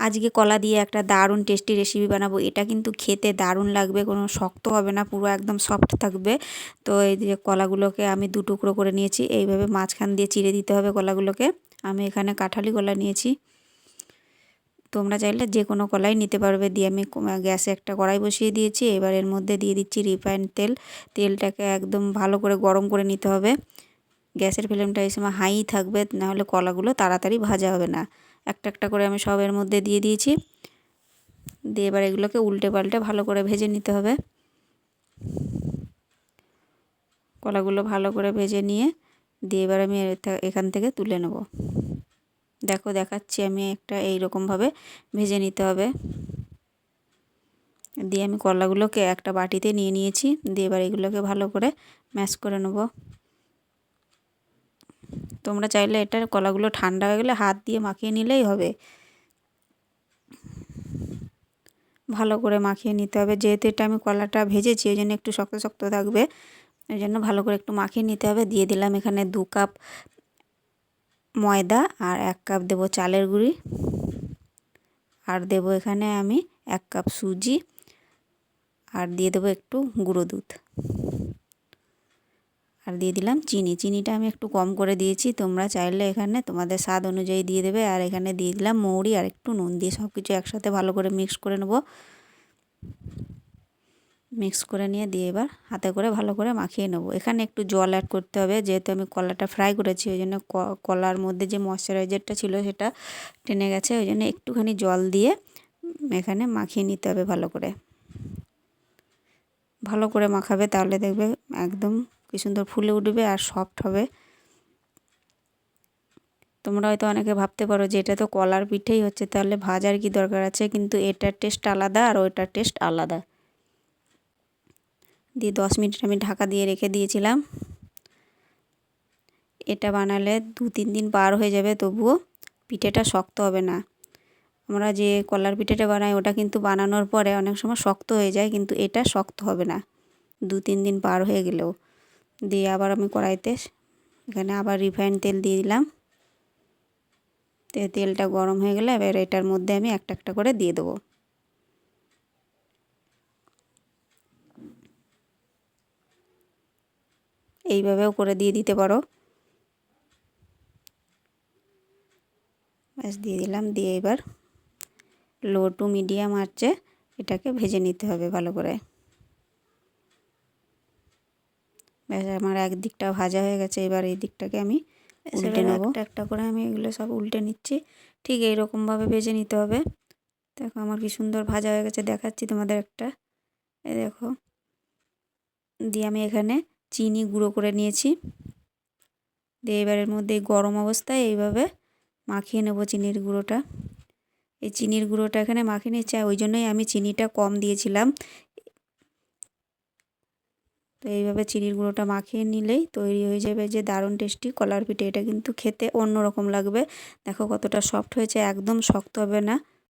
আজকে কলা দিয়ে একটা দারুণ টেস্টি রেসিপি বানাবো। এটা কিন্তু খেতে দারুণ লাগবে, কোনো শক্ত হবে না, পুরো একদম সফট থাকবে। তো এই যে কলাগুলোকে আমি 2 টুকরো করে নিয়েছি, এইভাবে মাঝখান দিয়ে চিড়ে দিতে হবে কলাগুলোকে। আমি এখানে কাঁঠালি কলা নিয়েছি, তোমরা চাইলে যে কোনো কলাই নিতে পারবে। দিয়ে আমি গ্যাসে একটা কড়াই বসিয়ে দিয়েছি। এবার এর মধ্যে দিয়ে দিচ্ছি রিফাইন্ড তেল। তেলটাকে একদম ভালো করে গরম করে নিতে হবে। গ্যাসের ফ্লেমটা এই সময় হাই থাকবে, নাহলে কলাগুলো তাড়াতাড়ি ভাজা হবে না। একটা একটা করে আমি সব এর মধ্যে দিয়ে দিয়েছি। দিয়ে এবার এগুলোকে উল্টে পাল্টে ভালো করে ভেজে নিতে হবে। কলাগুলো ভালো করে ভেজে নিয়ে দিয়ে এবার আমি এখান থেকে তুলে নেব। দেখো দেখাচ্ছি, আমি একটা এইরকমভাবে ভেজে নিতে হবে। দিয়ে আমি কলাগুলোকে একটা বাটিতে নিয়ে নিয়েছি। দিয়ে এবার এগুলোকে ভালো করে ম্যাশ করে নেব। তোমরা চাইলে এটার কলাগুলো ঠান্ডা হয়ে গেলে হাত দিয়ে মাখিয়ে নিলেই হবে। ভালো করে মাখিয়ে নিতে হবে, যেহেতু এটা আমি কলাটা ভেজেছি ওই জন্য একটু শক্ত শক্ত থাকবে, ওই জন্য ভালো করে একটু মাখিয়ে নিতে হবে। দিয়ে দিলাম এখানে 2 কাপ ময়দা আর 1 কাপ দেবো চালের গুঁড়ি, আর দেবো এখানে আমি 1 কাপ সুজি, আর দিয়ে দেবো একটু গুঁড়ো দুধ, আর দিয়ে দিলাম চিনি। চিনিটা আমি একটু কম করে দিয়েছি, তোমরা চাইলে এখানে তোমাদের স্বাদ অনুযায়ী দিয়ে দেবে। আর এখানে দিয়ে দিলাম মৌরি আর একটু নুন। দিয়ে সব কিছু একসাথে ভালো করে মিক্স করে নেব। মিক্স করে নিয়ে দিয়ে এবার হাতে করে ভালো করে মাখিয়ে নেব। এখানে একটু জল অ্যাড করতে হবে, যেহেতু আমি কলাটা ফ্রাই করেছি ওই জন্য কলার মধ্যে যে ময়শ্চারাইজারটা ছিল সেটা টেনে গেছে, ওই জন্য একটুখানি জল দিয়ে এখানে মাখিয়ে নিতে হবে ভালো করে। ভালো করে মাখাবে, তাহলে দেখবে একদম কি সুন্দর ফুলে উঠবে আর সফট হবে। তোমরা হয়তো অনেকে ভাবতে পারো যে এটা তো কলার পিঠেই হচ্ছে, তাহলে ভাজার কি দরকার আছে, কিন্তু এটার টেস্ট আলাদা আর ওইটার টেস্ট আলাদা। দিয়ে 10 মিনিট আমি ঢাকা দিয়ে রেখে দিয়েছিলাম। এটা বানালে 2-3 দিন পার হয়ে যাবে, তবুও পিঠেটা শক্ত হবে না। আমরা যে কলার পিঠেটা বানাই ওটা কিন্তু বানানোর পরে অনেক সময় শক্ত হয়ে যায়, কিন্তু এটা শক্ত হবে না 2-3 দিন পার হয়ে গেলেও। দিয়ে আবার আমি কড়াইতে এখানে আবার রিফাইন্ড তেল দিয়ে দিলাম। তেলটা গরম হয়ে গেলে এবার এটার মধ্যে আমি একটা একটা করে দিয়ে দেবো। এইভাবেও করে দিয়ে দিতে পারো। ব্যাস দিয়ে দিলাম। দিয়ে এবার লো টু মিডিয়াম আঁচে এটাকে ভেজে নিতে হবে ভালো করে। ব্যাস আমার এক দিকটা ভাজা হয়ে গেছে, এবার এই দিকটাকে আমি উল্টে নেব। একটা একটা করে আমি এগুলো সব উল্টে নিচ্ছি। ঠিক এইরকমভাবে ভেজে নিতে হবে। দেখো আমার কি সুন্দর ভাজা হয়ে গেছে, দেখাচ্ছি তোমাদের একটা। এই দেখো। দিয়ে আমি এখানে চিনি গুঁড়ো করে নিয়েছি। দিয়ে এবারের মধ্যে গরম অবস্থায় এইভাবে মাখিয়ে নেব চিনির গুঁড়োটা। এই চিনির গুঁড়োটা এখানে মাখিয়ে নিচ্ছে, ওই জন্যই আমি চিনিটা কম দিয়েছিলাম। তো এইভাবে চিনির গুঁড়োটা মাখিয়ে নিলেই তৈরি হয়ে যাবে যে দারুণ টেস্টি কলার পিঠে। এটা কিন্তু খেতে অন্যরকম লাগবে। দেখো কতটা সফট হয়েছে, একদম শক্ত হবে না।